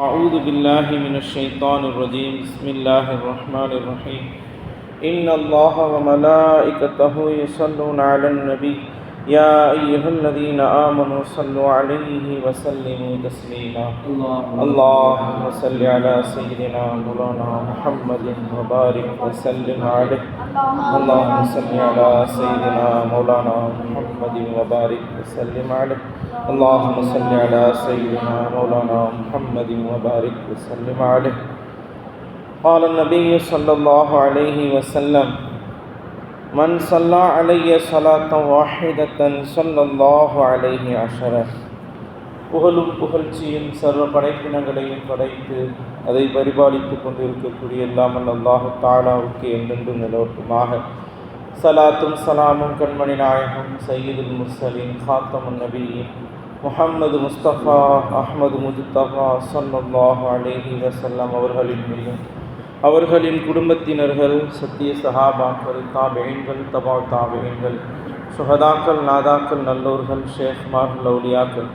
أعوذ بالله من الشيطان الرجيم بسم الله الرحمن الرحيم إن الله وملائكته يصلون على النبي يا أيها الذين آمنوا صلوا عليه وسلموا تسليما اللهم صل على سيدنا مولانا محمد وبارك وسلم عليه اللهم صل على سيدنا مولانا محمد وبارك وسلم عليه اللهم صل على سيدنا مولانا محمد وبارك وسلم عليه قال النبي صلى الله عليه وسلم من صلى علي صلاة واحدة صلى الله عليه عشرة புகழும் புகழ்ச்சியும் சர்வ படைப்பினங்களையும் படைத்து அதை பரிபாலித்துக் கொண்டிருக்கக்கூடிய எல்லாமல் அல்லாஹு தஆலாவுக்கு என்றென்றும் நிலவட்டுமாக. சலாத்தும் சலாமும் கண்மணி நாயகம் சையீதுல் முர்சலீன் காத்தமுன் நபியின் முஹம்மது முஸ்தபா அஹ்மது முஜ்தபா ஸல்லல்லாஹு அலைஹி வஸல்லம் அவர்களின் மீதும் அவர்களின் குடும்பத்தினர்கள் சத்திய சஹாபாக்கள் தாபிஈன்கள் தபா தாபிஈன்கள் சுஹதாக்கள் நாதாக்கள் நல்லோர்கள் ஷேக்மார்கள் அவுலியாக்கள்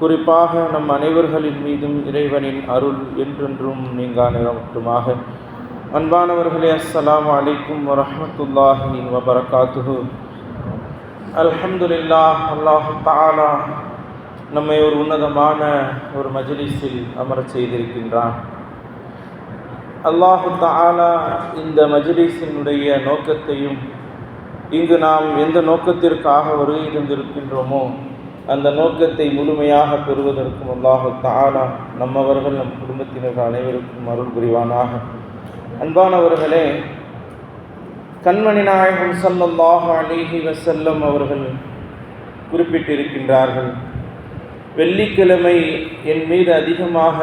குறிப்பாக நம் அனைவர்களின் மீதும் இறைவனின் அருள் என்றென்றும் நீங்கா நிலவட்டுமாக. அன்பானவர்களே, அஸ்ஸலாமு அலைக்கும் வரஹ்மத்துல்லாஹி வபரகாத்துஹு. அல்ஹம்துலில்லாஹ், அல்லாஹு தஆலா நம்மை ஒரு உன்னதமான ஒரு மஜ்லிஸில் அமரச் செய்திருக்கின்றான். அல்லாஹு தஆலா இந்த மஜ்லிஸினுடைய நோக்கத்தையும் இங்கு நாம் எந்த நோக்கத்திற்காக வருகை தந்திருக்கின்றோமோ அந்த நோக்கத்தை முழுமையாக பெறுவதற்கும் அல்லாஹு தஆலா நம்மவர்கள் நம் குடும்பத்தினர் அனைவருக்கும் அருள் புரிவானாக. அன்பானவர்களே, கண்மணி நாயகம் ஸல்லல்லாஹு அலைஹி வஸல்லம் அவர்கள் குறிப்பிட்டிருக்கின்றார்கள், வெள்ளிக்கிழமை என் மீது அதிகமாக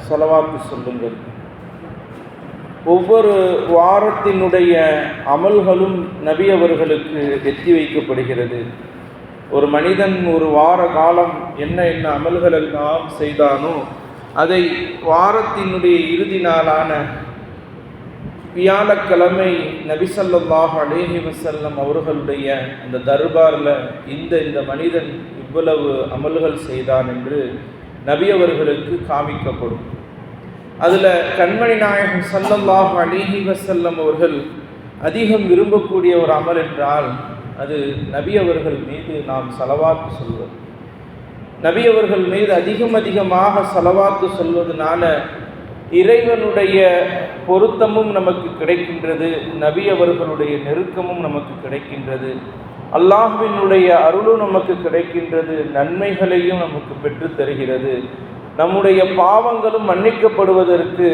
ஸலவாத்து சொல்லுங்கள். ஒவ்வொரு வாரத்தினுடைய அமல்களும் நபி அவர்களுக்கு எத்தி வைக்கப்படுகிறது. ஒரு மனிதன் ஒரு வார காலம் என்ன அமல்கள் எல்லாம் செய்தானோ அதை வாரத்தினுடைய இறுதி நாளான வியாழக்கிழமை நபி ஸல்லல்லாஹு அலைஹி வஸல்லம் அவர்களுடைய அந்த தர்பாரில் இந்த மனிதன் இவ்வளவு அமல்கள் செய்தான் என்று நபி அவர்களுக்கு காமிக்கப்படும். அதில் கண்மணி நாயகம் ஸல்லல்லாஹு அலைஹி வஸல்லம் அவர்கள் அதிகம் விரும்பக்கூடிய ஒரு அமல் என்றால் அது நபி அவர்கள் மீது நாம் ஸலவாத்து சொல்வது. நபி அவர்கள் மீது அதிகமாக ஸலவாத்து சொல்வதனால இறைவனுடைய பொருத்தமும் நமக்கு கிடைக்கின்றது, நபி அவர்களுடைய நெருக்கமும் நமக்கு கிடைக்கின்றது, அல்லாஹ்வினுடைய அருளும் நமக்கு கிடைக்கின்றது, நன்மைகளையும் நமக்கு பெற்று தருகிறது. நம்முடைய பாவங்களும் மன்னிக்கப்படுவதற்கு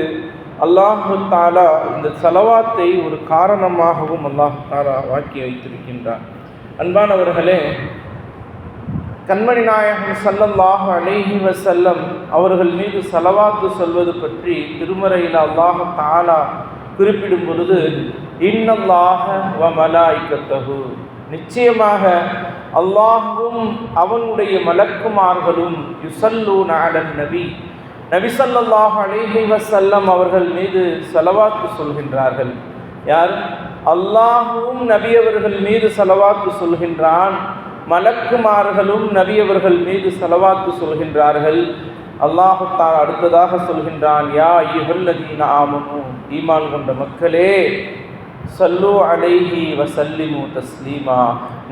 அல்லாஹு தஆலா இந்த ஸலவாத்தை ஒரு காரணமாகவும் அல்லாஹு தஆலா வாக்கி வைத்திருக்கின்றார். அன்பானவர்களே, கண்மணி நாயகம் ஸல்லல்லாஹு அலைஹி வஸல்லம் அவர்கள் மீது ஸலவாத்து சொல்வது பற்றி திருமறையில் அல்லாஹு தஆலா குறிப்பிடும் பொழுது, இன்னல்லாஹ வ மலாயிகத்தஹு, நிச்சயமாக அல்லாஹ்வும் அவனுடைய மலக்குமார்களும் யுஸல்லூன அலன் நபி, நபி ஸல்லல்லாஹு அலைஹி வஸல்லம் அவர்கள் மீது ஸலவாத்து சொல்கின்றார்கள். யார்? அல்லாஹ்வும் நபி அவர்கள் மீது ஸலவாத்து சொல்கின்றான், மலக்குமார்களும் நபி அவர்கள் மீது ஸலவாத்து சொல்கின்றார்கள். அல்லாஹ் தஆலா அடுத்ததாக சொல்கின்றான், யா அய்யுஹல்லதீன ஆமனூ, ஈமான் கொண்ட மக்களே, ஸல்லூ அலைஹி வஸல்லிமு தஸ்லீமா,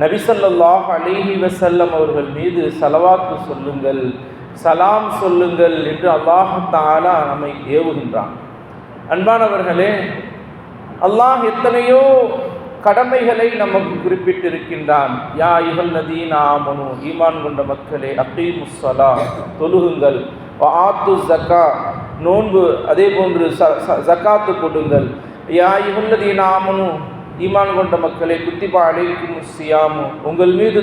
நபி ஸல்லல்லாஹு அலைஹி வஸல்லம் அவர்கள் மீது ஸலவாத்து சொல்லுங்கள், சலாம் சொல்லுங்கள் என்று அல்லாஹ் தஆலா நம்மை ஏவுகின்றான். அன்பானவர்களே, அல்லாஹ் எத்தனையோ கடமைகளை நமக்கு குறிப்பிட்டிருக்கின்றான். யா அய்யுஹல்லதீன ஆமனூ, ஈமான் கொண்ட மக்களே, அகீமுஸ் ஸலாத், தொழுகுங்கள், வ ஆத்து ஸக்கா, நோன்பு, அதே போன்று ஸகாத்து கொடுங்கள். யா அய்யுஹல்லதீன ஆமனூ, ஈமான் கொண்ட மக்களே, குத்திபா அலைக்குமுஸ் ஸியாமு, உங்கள் மீது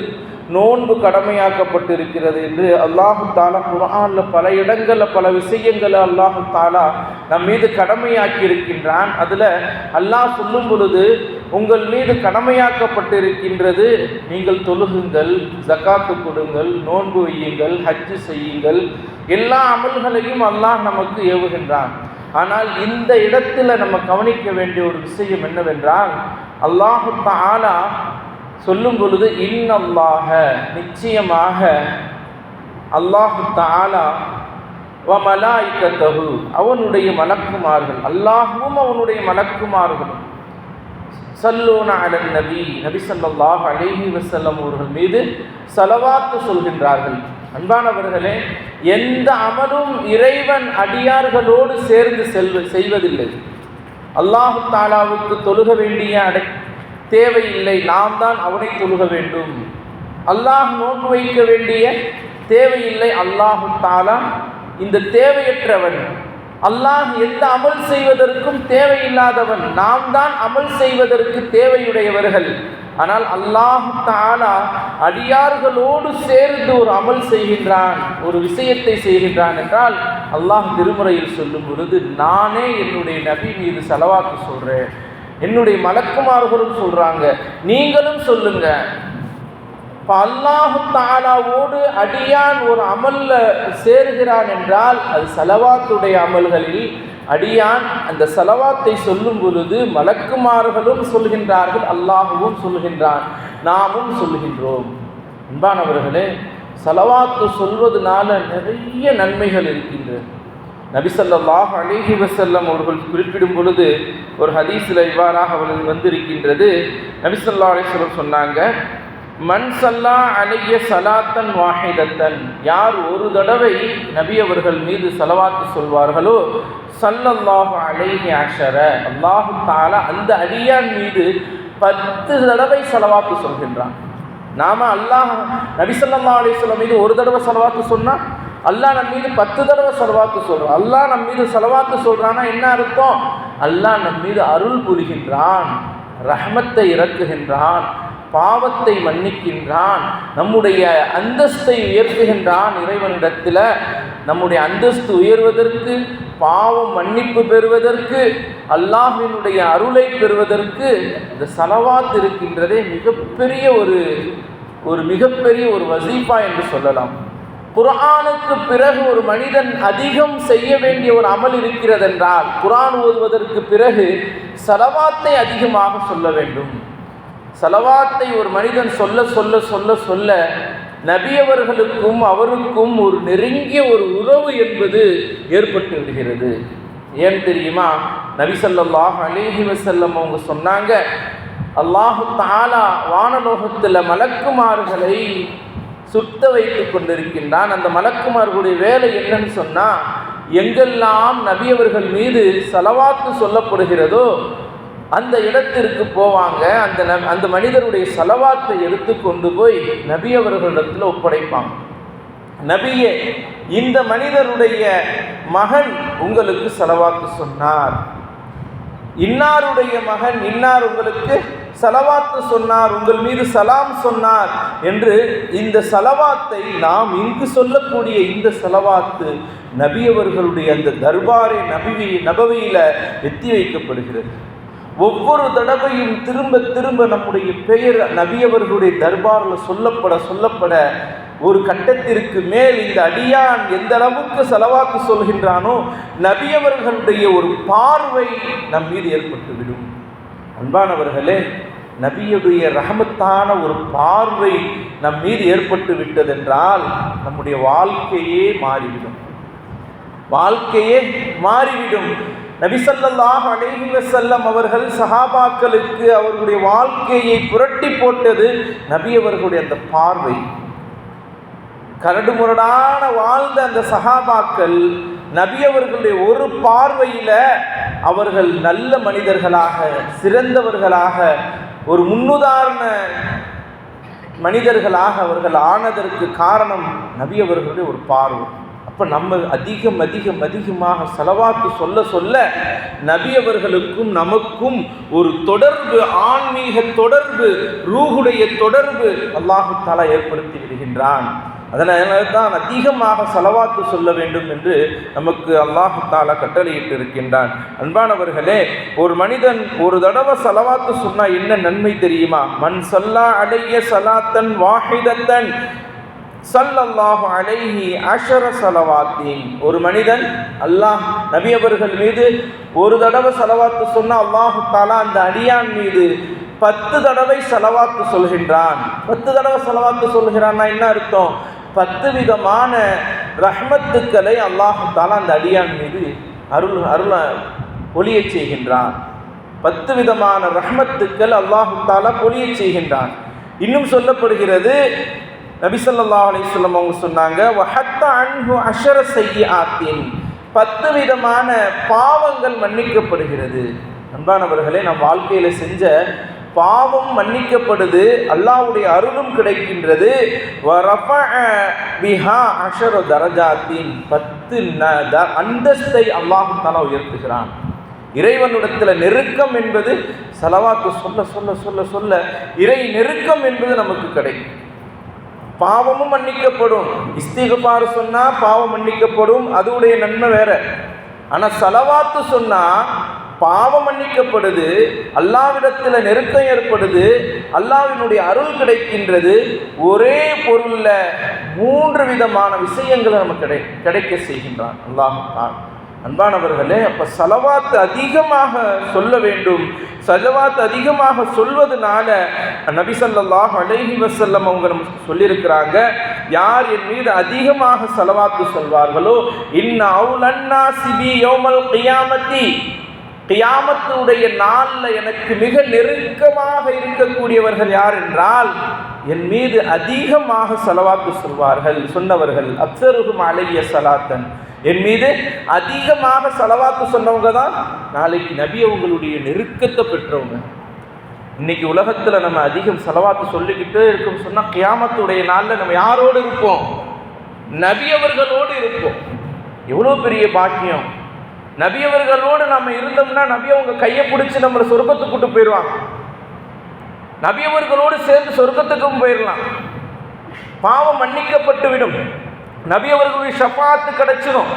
நோன்பு கடமையாக்கப்பட்டிருக்கிறது என்று அல்லாஹு தஆலா குர்ஆன்ல பல இடங்களில் பல விஷயங்களை அல்லாஹு தஆலா நம் மீது கடமையாக்கி இருக்கின்றான். அதில் அல்லாஹ் சொல்லும் பொழுது, உங்கள் மீது கடமையாக்கப்பட்டிருக்கின்றது, நீங்கள் தொழுகுங்கள், ஜகாத்து கொடுங்கள், நோன்பு வையுங்கள், ஹஜ்ஜு செய்யுங்கள், எல்லா அமல்களையும் அல்லாஹ் நமக்கு ஏவுகின்றான். ஆனால் இந்த இடத்துல நம்ம கவனிக்க வேண்டிய ஒரு விஷயம் என்னவென்றால், அல்லாஹு தஆலா சொல்லும் பொழுது, இன்னல்லாஹ, நிச்சயமாக அல்லாஹு தஆலா வ மலாயிகத்தஹு, அவனுடைய மலக்குமார்கள், அல்லாஹ்வும் அவனுடைய மலக்குமார்களும் ஸல்லூன அலன் நபி, நபி ஸல்லல்லாஹு அலைஹி வஸல்லம் அவர்கள் மீது ஸலவாத்து சொல்கின்றார்கள். அன்பானவர்களே, எந்த அமலும் இறைவன் அடியார்களோடு சேர்ந்து செய்வதில்லை. அல்லாஹு தாலாவுக்கு தொழுக வேண்டிய தேவையில்லை, நாம் தான் அவனை தொழுக வேண்டும். அல்லாஹ் நோன்பு வைக்க வேண்டிய தேவையில்லை, அல்லாஹு தாலா இந்த தேவையற்றவன். அல்லாஹ் எந்த அமல் செய்வதற்கும் தேவையில்லாதவன், நாம் தான் அமல் செய்வதற்கு தேவையுடையவர்கள். ஆனால் அல்லாஹ் தஆலா அடியார்களோடு சேர்ந்து ஒரு அமல் செய்கின்றான், ஒரு விஷயத்தை செய்கின்றான் என்றால் அல்லாஹ் திருமுறையில் சொல்லும் பொழுது, நானே என்னுடைய நபி மீது ஸலவாத்து சொல்றேன், என்னுடைய மலக்குமார்களும் சொல்றாங்க, நீங்களும் சொல்லுங்க. இப்போ அல்லாஹ் தஆலாவோடு அடியான் ஒரு அமல்ல சேருகிறான் என்றால் அது ஸலவாத்துடைய அமல்களில் அடியான் அந்த ஸலவாத்தை சொல்லும் பொழுது மலக்குமார்களும் சொல்கின்றார்கள், அல்லாஹ்வும் சொல்கின்றான், நாமும் சொல்கின்றோம். அன்பானவர்களே, ஸலவாத்து சொல்வதனால நிறைய நன்மைகள் இருக்கின்றது. நபி ஸல்லல்லாஹு அலைஹி வஸல்லம் அவர்கள் குறிப்பிடும் பொழுது ஒரு ஹதீஸில் இவ்வாறாக அவர்கள் வந்திருக்கின்றது. நபி ஸல்லல்லாஹு அலைஹி வஸல்லம் சொன்னாங்க, மன் ஸல்லா அலைய ஸலாத்தன் வாஹிதத்தன், யார் ஒரு தடவை நபி அவர்கள் மீது ஸலவாத்து சொல்வார்களோ, ஸல்லல்லாஹு அலைஹி அஷர, அல்லாஹ் தஆலா அந்த அடியான் மீது 10 தடவை ஸலவாத்து சொல்கின்றான். நாம அல்லாஹ் நபி ஸல்லல்லாஹு அலைஹி வஸல்லம் மீது ஒரு தடவை ஸலவாத்து சொன்னா அல்லாஹ் நம் மீது 10 தடவை ஸலவாத்து சொல்றான். அல்லாஹ் நம் மீது ஸலவாத்து சொல்றானா என்ன அர்த்தம்? அல்லாஹ் நம் மீது அருள் புரிகின்றான், ரஹ்மத்தை இறக்குகின்றான், பாவத்தை மன்னிக்கின்றான், நம்முடைய அந்தஸ்தை உயர்த்துகின்றான். இறைவனிடத்தில் நம்முடைய அந்தஸ்து உயர்வதற்கு, பாவம் மன்னிப்பு பெறுவதற்கு, அல்லாஹ்வினுடைய அருளை பெறுவதற்கு இந்த ஸலவாத் இருக்கின்றதே மிகப்பெரிய ஒரு வசீஃபா என்று சொல்லலாம். குர்ஆனுக்கு பிறகு ஒரு மனிதன் அதிகம் செய்ய வேண்டிய ஒரு அமல் இருக்கிறது என்றால், குர்ஆன் ஓதுவதற்கு பிறகு ஸலவாத்தை அதிகமாக சொல்ல வேண்டும். ஸலவாத்தை ஒரு மனிதன் சொல்ல சொல்ல சொல்ல சொல்ல நபி அவர்களுக்கும் அவருக்கும் ஒரு நெருங்கிய ஒரு உறவு என்பது ஏற்பட்டு விடுகிறது. ஏன் தெரியுமா? நபி ஸல்லல்லாஹு அலைஹி வஸல்லம் அவங்க சொன்னாங்க, அல்லாஹு தஆலா வானலோகத்தில் மலக்குமார்களை சுத்த வைத்து கொண்டிருக்கின்றான். அந்த மலக்குமார்களுடைய வேலை என்னன்னு சொன்னால், எங்கெல்லாம் நபி அவர்கள் மீது ஸலவாத்து சொல்லப்படுகிறதோ அந்த இடத்திற்கு போவாங்க. அந்த மனிதருடைய ஸலவாத்தை எடுத்து கொண்டு போய் நபி அவர்களிடத்தில் ஒப்படைப்பாங்க. நபியே, இந்த மனிதருடைய மகன் உங்களுக்கு ஸலவாத்து சொன்னார், இன்னாருடைய மகன் இன்னார் உங்களுக்கு ஸலவாத்து சொன்னார், உங்கள் மீது சலாம் சொன்னார் என்று இந்த ஸலவாத்தை நாம் இங்கு சொல்லக்கூடிய இந்த ஸலவாத்து நபி அவர்களுடைய அந்த தர்பாரே நபவியில எத்தி வைக்கப்படுகிறது. ஒவ்வொரு தடவையும் திரும்ப திரும்ப நம்முடைய பெயர் நபி அவர்களுடைய தர்பாரில் சொல்லப்பட ஒரு கட்டத்திற்கு மேல் இந்த அடியான் எந்த அளவுக்கு ஸலவாத்து சொல்கின்றானோ நபி அவர்களுடைய ஒரு பார்வை நம் மீது ஏற்பட்டுவிடும். அன்பானவர்களே, நபியுடைய ரஹமத்தான ஒரு பார்வை நம் மீது ஏற்பட்டு விட்டதென்றால் நம்முடைய வாழ்க்கையே மாறிவிடும். நபி ஸல்லல்லாஹு அலைஹி வஸல்லம் அவர்கள் சஹாபாக்களுக்கு அவர்களுடைய வாழ்க்கையை புரட்டி போட்டது நபி அவர்களுடைய அந்த பார்வை. கரடுமுரடான வாழ்ந்த அந்த சஹாபாக்கள் நபி அவர்களுடைய ஒரு பார்வையில் அவர்கள் நல்ல மனிதர்களாக, சிறந்தவர்களாக, ஒரு முன்னுதாரண மனிதர்களாக அவர்கள் ஆனதற்கு காரணம் நபி அவர்களுடைய ஒரு பார்வை. அப்போ நம்ம அதிகமாக ஸலவாத்து சொல்ல நபி அவர்களுக்கும் நமக்கும் ஒரு தொடர்பு, ஆன்மீக தொடர்பு, ரூஹுடைய தொடர்பு அல்லாஹு தஆலா ஏற்படுத்தி விடுகின்றான். அதனால தான் அதிகமாக ஸலவாத்து சொல்ல வேண்டும் என்று நமக்கு அல்லாஹு தஆலா கட்டளையிட்டு இருக்கின்றான். அன்பானவர்களே, ஒரு மனிதன் ஒரு தடவை ஸலவாத்து சொன்னால் என்ன நன்மை தெரியுமா? மன் ஸல்லா அலைய ஸலாத்தன் வாஹிதத்தன் ஸல்லல்லாஹு அலைஹி அஷர ஸலவாத்தின், ஒரு மனிதன் அல்லாஹ் நபி அவர்கள் மீது ஒரு தடவை ஸலவாத்து சொன்னால் அல்லாஹு தஆலா அந்த அடியான் மீது 10 தடவை ஸலவாத்து சொல்கின்றான். 10 தடவை ஸலவாத்து சொல்கிறான்னா என்ன அர்த்தம்? 10 விதமான ரஹ்மத்துக்களை அல்லாஹ் தஆலா அந்த அடியான் மீது அருள பொழியச் செய்கின்றான். 10 விதமான ரஹ்மத்துக்கள் அல்லாஹ் தஆலா பொழியச் செய்கின்றான். இன்னும் சொல்லப்படுகிறது, நபி ஸல்லல்லாஹு அலைஹி வஸல்லம் அவங்க சொன்னாங்க, வஹத்த அன்ஹு அஷர ஸய்யிஆத்தின், 10 விதமான பாவங்கள் மன்னிக்கப்படுகிறது. அன்பானவர்களே, நம் வாழ்க்கையில் செஞ்ச பாவம் மன்னிக்கப்படுது, அல்லாஹ்வுடைய அருளும் கிடைக்கின்றது. வரஃபஅ பிஹா அஷர தரஜாத்தின், 10 அந்தஸ்தை அல்லாஹ் தஆலா உயர்த்துகிறான். இறைவனிடத்தில் நெருக்கம் என்பது ஸலவாத்து சொல்ல சொல்ல சொல்ல சொல்ல இறை நெருக்கம் என்பது நமக்கு கிடைக்கும். பாவமும் மன்னிக்கப்படும். இஸ்திக்பார் சொன்னா பாவம் மன்னிக்கப்படும், அதுவுடைய நன்மை வேற. ஆனால் ஸலவாத்து சொன்னா பாவம் மன்னிக்கப்படுது, அல்லாஹ்விடத்தில் நெருக்கம் ஏற்படுது, அல்லாஹ்வினுடைய அருள் கிடைக்கின்றது. ஒரே பொருள்ல 3 விதமான விஷயங்களை நமக்கு கிடைக்க செய்கின்றான் அல்லாஹ் தான். அன்பானவர்களே, அப்போ ஸலவாத் அதிகமாக சொல்ல வேண்டும். ஸலவாத் அதிகமாக சொல்வதனால நபி ஸல்லல்லாஹு அலைஹி வஸல்லம் அவங்க நமக்கு சொல்லியிருக்கிறாங்க, யார் என் மீது அதிகமாக ஸலவாத்து சொல்வார்களோ, இன்ன அவுலன்னாஸி பி யௌமல் கியாமத்தி, கியாமத்துடைய நாளில் எனக்கு மிக நெருக்கமாக இருக்கக்கூடியவர்கள் யார் என்றால், என் மீது அதிகமாக ஸலவாத்து சொல்வார்கள் சொன்னவர்கள். அக்ஸருஹும் அலைய ஸலாத்தன், என் மீது அதிகமாக ஸலவாத்து சொன்னவங்க தான் நாளைக்கு நபி அவங்களுடைய நெருக்கத்தை பெற்றவங்க. இன்னைக்கு உலகத்தில் நம்ம அதிகம் ஸலவாத்து சொல்லிக்கிட்டே இருக்கோம் சொன்னால், கியாமத்துடைய நாளில் நம்ம யாரோடு இருப்போம்? நபி அவர்களோடு இருப்போம். எவ்வளோ பெரிய பாக்கியம்! நபி அவர்களோடு நம்ம இருந்தோம்னா நபி அவங்க கையை பிடிச்சி நம்மளை சொர்க்கத்துக்கு கூட்டு போயிடுவாங்க. நபி அவர்களோடு சேர்ந்து சொர்க்கத்துக்கும் போயிடலாம். பாவம் மன்னிக்கப்பட்டு விடும். நபி அவர்களுடைய ஷஃபாத்து கிடைச்சிடும்.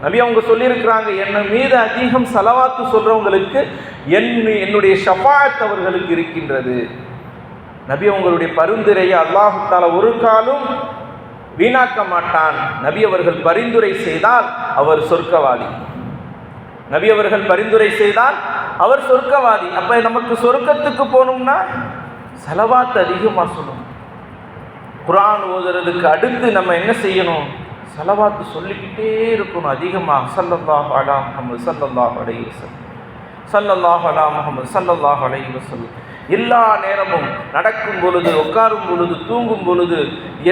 நபி அவங்க சொல்லியிருக்கிறாங்க, என்ன மீது அதிகம் ஸலவாத்து சொல்றவங்களுக்கு என்னுடைய ஷஃபாத் அவர்களுக்கு இருக்கின்றது. நபி அவங்களுடைய பரிந்துரையை அல்லாஹ் தஆலா ஒரு காலும் வீணாக்க மாட்டான். நபி அவர்கள் பரிந்துரை செய்தால் அவர் சொர்க்கவாதி. நபி அவர்கள் பரிந்துரை செய்தால் அவர் சொர்க்கவாதி. அப்ப நமக்கு சொர்க்கத்துக்கு போகணும்னா ஸலவாத் அதிகமாக சொல்லணும். குர்ஆன் ஓதுறதுக்கு அடுத்து நம்ம என்ன செய்யணும்? ஸலவாத்து சொல்லிக்கிட்டே இருக்கணும் அதிகமாக. ஸல்லல்லாஹு அலா முஹம்மது ஸல்லல்லாஹு அலைஹி வஸல்லம், ஸல்லல்லாஹு அலா முஹம்மது ஸல்லல்லாஹு அலைஹி வஸல்லம். எல்லா நேரமும், நடக்கும் பொழுது, உட்காரும் பொழுது, தூங்கும் பொழுது,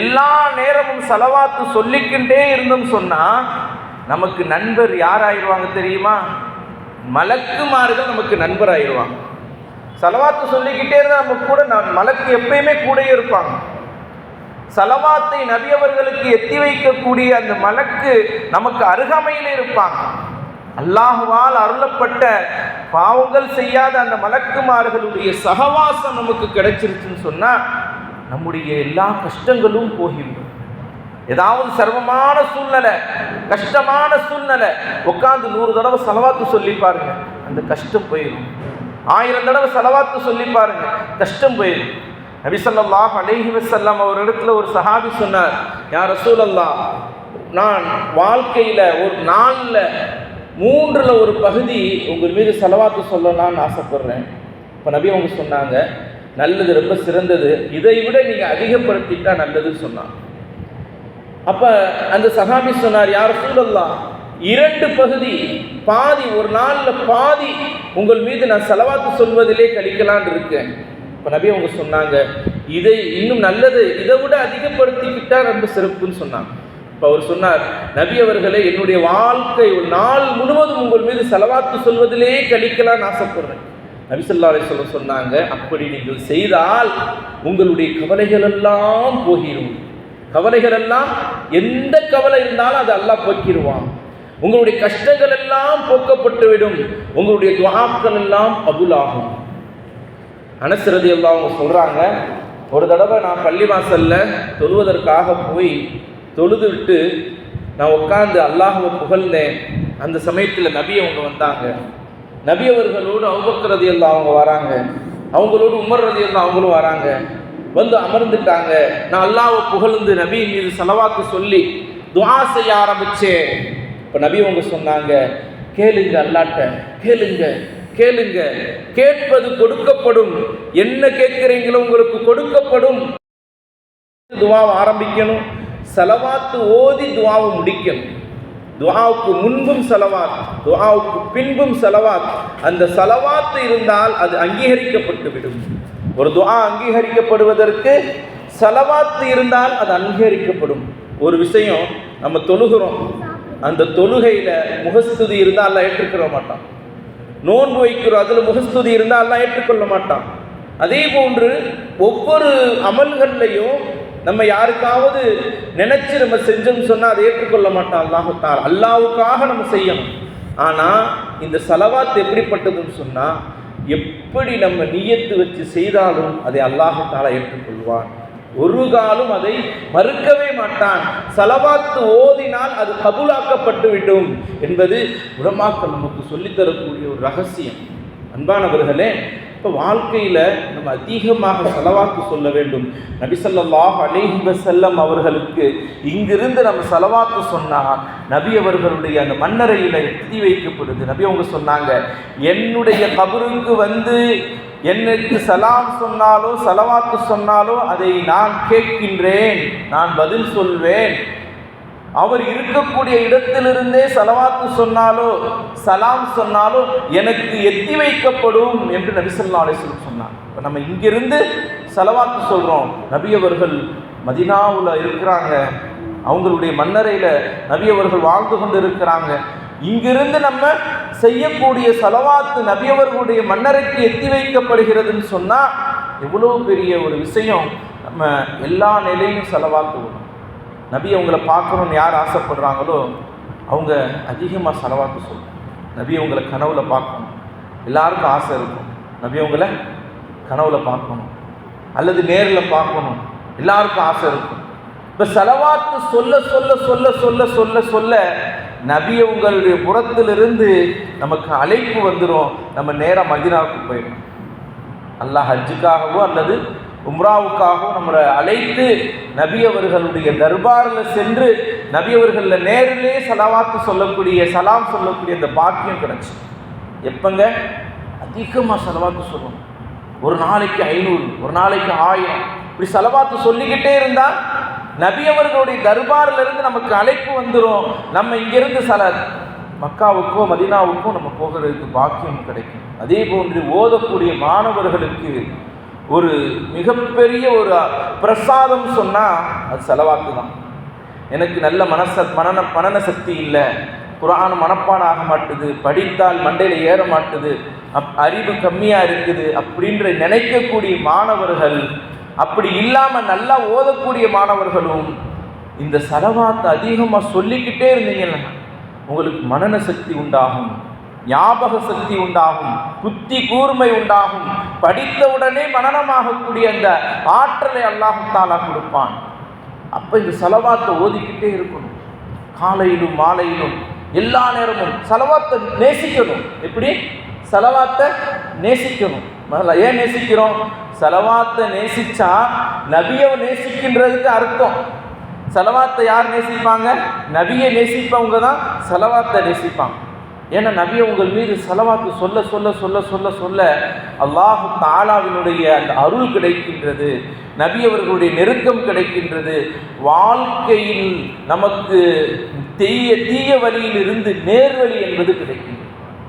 எல்லா நேரமும் ஸலவாத்து சொல்லிக்கிட்டே இருந்தோம் சொன்னா நமக்கு நண்பர் யார் ஆயிடுவாங்க தெரியுமா? மலக்குமார்கள் நமக்கு நண்பர் ஆயிடுவாங்க. ஸலவாத்து சொல்லிக்கிட்டே இருந்தால் நம்ம கூட மலக்கு எப்பயுமே கூடயே இருப்பாங்க. ஸலவாத்தை நபி அவர்களுக்கு எத்தி வைக்கக்கூடிய அந்த மலக்கு நமக்கு அருகாமையில் இருப்பாங்க. அல்லாஹ்வால் அருளப்பட்ட பாவங்கள் செய்யாத அந்த மலக்குமார்களுடைய சகவாசம் நமக்கு கிடைச்சிருச்சுன்னு சொன்னால் நம்முடைய எல்லா கஷ்டங்களும் போகிவிடும். ஏதாவது சிரமமான சூழ்நிலை, கஷ்டமான சூழ்நிலை, உட்காந்து 100 தடவை ஸலவாத்து சொல்லி பாருங்க, அந்த கஷ்டம் போயிடும். 1000 தடவை ஸலவாத்து சொல்லி பாருங்க, கஷ்டம் போயிடும். நபி ஸல்லல்லாஹு அலைஹி வஸல்லம் அவரிடத்துல ஒரு சஹாபி சொன்னார், யா ரசூலல்லாஹ், நான் வாழ்க்கையில் ஒரு நாளில் 3ல் ஒரு பகுதி உங்கள் மீது ஸலவாத்து சொல்லலான்னு ஆசைப்படுறேன். இப்போ நபி அவங்க சொன்னாங்க, நல்லது, ரொம்ப சிறந்தது, இதை விட நீங்கள் அதிகப்படுத்திட்டா நல்லதுன்னு சொன்னாங்க. அப்போ அந்த சஹாபி சொன்னார், யா ரசூலல்லாஹ், 2 பகுதி, பாதி, ஒரு நாளில் பாதி உங்கள் மீது நான் ஸலவாத்து சொல்வதிலே கழிக்கலான் இருக்கேன். இப்போ நபி அவங்க சொன்னாங்க, இதை இன்னும் நல்லது, இதை விட அதிகப்படுத்திக்கிட்டா ரொம்ப சிறப்புன்னு சொன்னாங்க. இப்போ அவர் சொன்னார், நபி அவர்களே, என்னுடைய வாழ்க்கை ஒரு நாள் முழுவதும் உங்கள் மீது ஸலவாத்து சொல்வதிலே கழிக்கலான்னு ஆசைப்படுறேன். நபி ஸல்லல்லாஹு அலைஹி வஸல்லம் சொன்னாங்க, அப்படி நீங்கள் செய்தால் உங்களுடைய கவலைகள் எல்லாம் போகிடும். கவலைகள் எல்லாம், எந்த கவலை இருந்தாலும் அது அல்லாஹ் போக்கிடுவான். உங்களுடைய கஷ்டங்கள் எல்லாம் போக்கப்பட்டுவிடும். உங்களுடைய துஆக்கள் எல்லாம் கபூலாகும். அனஸ் ரலியல்லாஹு அன்ஹு சொல்கிறாங்க, ஒரு தடவை நான் பள்ளிவாசலில் தொழுவதற்காக போய் தொழுது விட்டு நான் உட்காந்து அல்லாஹ்வை புகழ்ந்தேன். அந்த சமயத்தில் நபி அவங்க வந்தாங்க. நபி அவர்களோடு அபூபக்கர் ரலியல்லாஹு அவங்க வராங்க, அவங்களோடு உமர் ரலியல்லாஹு அவங்களும் வராங்க. வந்து அமர்ந்துட்டாங்க. நான் அல்லாஹ்வை புகழ்ந்து நபி மீது ஸலவாத்து சொல்லி துஆ செய்ய ஆரம்பித்தேன். இப்போ நபி அவங்க சொன்னாங்க, கேளுங்க, அல்லாஹ்ட்ட கேளுங்க, கேளுங்க, கேட்பது கொடுக்கப்படும், என்ன கேட்குறீங்களோ உங்களுக்கு கொடுக்கப்படும். துஆவை ஆரம்பிக்கணும். சலவாத்து ஓதி துஆவை முடிக்கணும். துஆவுக்கு முன்பும் சலவாத், துஆவுக்கு பின்பும் சலவாத். அந்த சலவாத்து இருந்தால் அது அங்கீகரிக்கப்பட்டு விடும். ஒரு துஆ அங்கீகரிக்கப்படுவதற்கு சலவாத்து இருந்தால் அது அங்கீகரிக்கப்படும். ஒரு விஷயம், நம்ம தொழுகிறோம், அந்த தொழுகையில் முகஸ்துதி இருந்தால் அல்லாஹ் ஏற்றுக்கொள்ள மாட்டான். நோன்பு வைக்கிறோம், அதில் முகஸ்துதி இருந்தால் அல்லாஹ் ஏற்றுக்கொள்ள மாட்டான். அதே போன்று ஒவ்வொரு அமல்கள்லையும் நம்ம யாருக்காவது நினைச்சு நம்ம செஞ்சோம்னு சொன்னால் அதை ஏற்றுக்கொள்ள மாட்டான் அல்லாஹ் தஆலா. அல்லாஹ்வுக்காக நம்ம செய்யணும். ஆனால் இந்த சலவாத் எப்படிப்பட்டதுன்னு சொன்னால், எப்படி நம்ம நியத்து வச்சு செய்தாலும் அதை அல்லாஹ் தஆலா ஏற்றுக்கொள்வான். ஒரு காலம் அதை மறுக்கவே மாட்டான். சலவாத்து ஓதினால் அது கபூலாக்கப்பட்டு விடும் என்பது உலமாக்கள் நமக்கு சொல்லித்தரக்கூடிய ஒரு ரகசியம். அன்பானவர்களே, இப்போ வாழ்க்கையில் நம்ம அதிகமாக சலவாத்து சொல்ல வேண்டும். நபி ஸல்லல்லாஹு அலைஹி வஸல்லம் அவர்களுக்கு இங்கிருந்து நம்ம சலவாத்து சொன்னால் நபி அவர்களுடைய அந்த மண்ணறையில் எத்தி வைக்கப்படுது. நபி அவங்க சொன்னாங்க, என்னுடைய கபருக்கு வந்து எனக்கு சலாம் சொன்னாலோ சலவாத்து சொன்னாலோ அதை நான் கேட்கின்றேன், நான் பதில் சொல்வேன். அவர் இருக்கக்கூடிய இடத்திலிருந்தே சலவாத்து சொன்னாலோ சலாம் சொன்னாலோ எனக்கு எத்தி வைக்கப்படும் என்று நபி ஸல்லல்லாஹு அலைஹி வஸல்லம் சொன்னார். இப்போ நம்ம இங்கிருந்து சலவாத்து சொல்கிறோம். நபி அவர்கள் மதீனாவில் இருக்கிறாங்க, அவங்களுடைய மண்ணறையில் நபி அவர்கள் வாழ்ந்து கொண்டு இருக்கிறாங்க. இங்கிருந்து நம்ம செய்யக்கூடிய சலவாத்து நபி அவர்களுடைய மண்ணறைக்கு எத்தி வைக்கப்படுகிறதுன்னு சொன்னால் எவ்வளோ பெரிய ஒரு விஷயம். நம்ம எல்லா நிலையும் சலவாத்து வரும். நபி அவங்கள பார்க்கணுன்னு யார் ஆசைப்படுறாங்களோ அவங்க அதிகமாக சலவாத்து சொல்லணும். நபி அவங்களை கனவுல பார்க்கணும், எல்லாருக்கும் ஆசை இருக்கும். நபி அவங்கள கனவுல பார்க்கணும் அல்லது நேரில் பார்க்கணும், எல்லாருக்கும் ஆசை இருக்கும். இப்போ சலவாத்து சொல்ல சொல்ல சொல்ல சொல்ல சொல்ல சொல்ல நபி அவங்களுடைய புறத்திலிருந்து நமக்கு அழைப்பு வந்துடும். நம்ம நேராக மதீனாவுக்கு போயிடணும். அல்லாஹ் ஹஜ்ஜுக்காகவோ அல்லது உம்ராவுக்காகவோ நம்மளை அழைத்து நபி அவர்களுடைய தர்பாரில் சென்று நபி அவர்களில் நேரிலே சலவாத்து சொல்லக்கூடிய சலாம் சொல்லக்கூடிய அந்த பாக்கியம் கிடைச்சி. எப்பங்க அதிகமாக சலவாத்து சொல்லணும். ஒரு நாளைக்கு 500, ஒரு நாளைக்கு 1000, இப்படி சலவாத்து சொல்லிக்கிட்டே இருந்தால் நபி அவர்களுடைய தர்பாரிலிருந்து நமக்கு அழைப்பு வந்துடும். நம்ம இங்கிருந்து மக்காவுக்கோ மதீனாவுக்கோ நம்ம போகிறதுக்கு பாக்கியம் கிடைக்கும். அதே போன்று ஓதக்கூடிய மாணவர்களுக்கு ஒரு மிகப்பெரிய ஒரு பிரசாதம் சொன்னால் அது சலவாத்து தான். எனக்கு நல்ல மனன சக்தி இல்லை, குர்ஆன் மனப்பாடம் ஆக மாட்டுது, படித்தால் மண்டையில் ஏற மாட்டுது, அறிவு கம்மியாக இருக்குது அப்படின்ற நினைக்கக்கூடிய மாணவர்கள், அப்படி இல்லாமல் நல்லா ஓதக்கூடிய மாணவர்களும் இந்த சலவாத்தை அதிகமாக சொல்லிக்கிட்டே இருந்தீங்கன்னா உங்களுக்கு மனன சக்தி உண்டாகும், ஞாபக சக்தி உண்டாகும், புத்தி கூர்மை உண்டாகும், படித்தவுடனே மனனமாகக்கூடிய அந்த ஆற்றலை அல்லாஹ் தஆலா கொடுப்பான். அப்போ இந்த சலவாத்தை ஓதிக்கிட்டே இருக்கணும். காலையிலும் மாலையிலும் எல்லா நேரமும் சலவாத்தை நேசிக்கணும். எப்படி சலவாத்தை நேசிக்கணும்? முதல்ல ஏன் நேசிக்கிறோம்? சலவாத்தை நேசிச்சா நபியை நேசிக்கின்றதுக்கு அர்த்தம். சலவாத்தை யார் நேசிப்பாங்க? நபியை நேசிப்பவங்க தான் சலவாத்தை நேசிப்பாங்க. ஏன்னா நபி உங்கள் மீது சலவாத்து சொல்ல சொல்ல சொல்ல சொல்ல சொல்ல அல்லாஹ் தஆலாவினுடைய அந்த அருள் கிடைக்கின்றது, நபி அவர்களுடைய நெருக்கம் கிடைக்கின்றது. வாழ்க்கையில் நமக்கு தீய வழியிலிருந்து நேர்வழி என்பது கிடைக்கின்றது.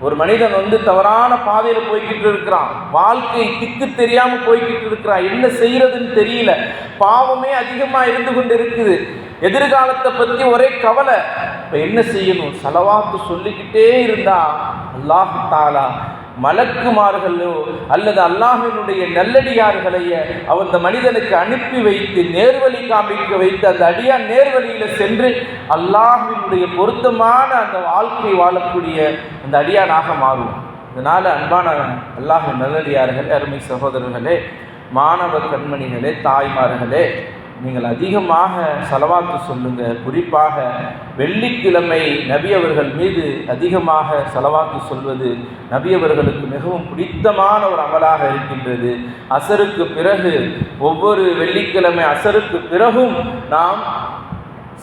ஒரு மனிதன் தவறான பாதையில் போய்கிட்டு இருக்கிறான், வாழ்க்கை திக்கு தெரியாமல் போய்கிட்டு இருக்கிறான், என்ன செய்யறதுன்னு தெரியல, பாவமே அதிகமாக இருந்து கொண்டு இருக்குது, எதிர்காலத்தை பற்றி ஒரே கவலை. இப்போ என்ன செய்யணும்? சலவாத்து சொல்லிக்கிட்டே இருந்தா அல்லாஹ் தஆலா மலக்குமார்களோ அல்லது அல்லாஹ்வினுடைய நல்லடியார்களையே அந்த மனிதனுக்கு அனுப்பி வைத்து நேர்வழி காண்பிக்க வைத்து அந்த அடியான் நேர்வழியில் சென்று அல்லாஹ்வினுடைய பொருத்தமான அந்த வாழ்க்கை வாழக்கூடிய அந்த அடியானாக மாறும். இதனால் அன்பான அல்லாஹ்வின் நல்லடியார்களே, அருமை சகோதரர்களே, மாணவ கண்மணிகளே, தாய்மார்களே, நீங்கள் அதிகமாக சலவாத்து சொல்லுங்கள். குறிப்பாக வெள்ளிக்கிழமை நபி அவர்கள் மீது அதிகமாக சலவாத்து சொல்வது நபி அவர்களுக்கு மிகவும் பிடித்தமான ஒரு அமலாக இருக்கின்றது. அசருக்கு பிறகு ஒவ்வொரு வெள்ளிக்கிழமை அசருக்கு பிறகும் நாம்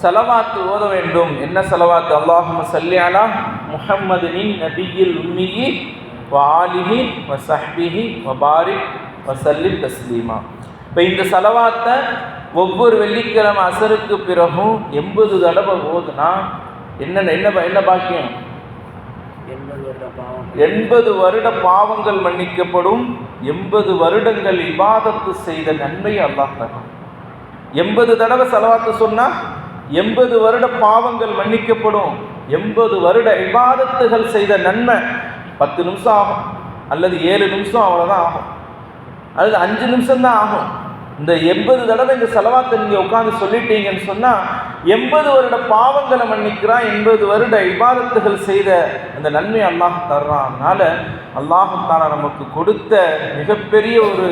சலவாத்து ஓத வேண்டும். என்ன சலவாத்து? அல்லாஹும்ம ஸல்லி அலா முஹம்மதின் நபியில் உம்மியி வ ஆலிஹி வ ஸஹ்பிஹி வ பாரிக் வ ஸல்லிம் தஸ்லீமா. இப்போ இந்த சலவாத்தை ஒவ்வொரு வெள்ளிக்கிழமை அசருக்கு பிறகும் 80 தடவை ஓதுனா என்ன பாக்கியம்? 80 வருட பாவங்கள் மன்னிக்கப்படும். 80 வருடங்கள் இபாதத்து செய்த நன்மை அல்லாஹ் தரும். 80 தடவை ஸலவாத்து சொன்னா 80 வருட பாவங்கள் மன்னிக்கப்படும். 80 வருட இபாதத்துகள் செய்த நன்மை 10 நிமிஷம் ஆகும், அல்லது 7 நிமிஷம், அவ்வளோதான் ஆகும், அல்லது 5 நிமிஷம் தான் ஆகும். இந்த 80 தடவை இந்த ஸலவாத்தை நீங்கள் உட்காந்து சொல்லிட்டீங்கன்னு சொன்னால் 80 வருட பாவங்களை மன்னிக்கிறான், 80 வருட இபாதத்துகள் செய்த அந்த நன்மை அல்லாஹ் தர்றான். அதனால் அல்லாஹ் தஆலா நமக்கு கொடுத்த மிகப்பெரிய ஒரு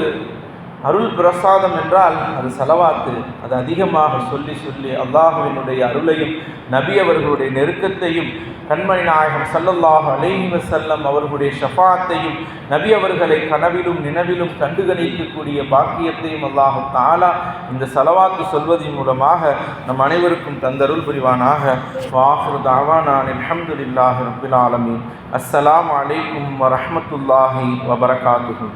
அருள் பிரசாதம் என்றால் அது ஸலவாத்து. அது அதிகமாக சொல்லி சொல்லி அல்லாஹ்வினுடைய அருளையும் நபி அவர்களுடைய நெருக்கத்தையும் கண்மணி நாயகம் ஸல்லல்லாஹு அலைஹி வஸல்லம் அவர்களுடைய ஷஃபாத்தையும் நபி அவர்களை கனவிலும் நினைவிலும் கண்டுகணிக்கக்கூடிய பாக்கியத்தையும் அல்லாஹ் தஆலா இந்த ஸலவாத்து சொல்வதன் மூலமாக நம் அனைவருக்கும் தந்தருள் புரிவானாக. வாஹிரு தஅவானா அல்ஹம்துலில்லாஹி ரப்பில் ஆலமீன். அஸ்ஸலாமு அலைக்கும் வரஹ்மத்துல்லாஹி வபரகாத்துஹு.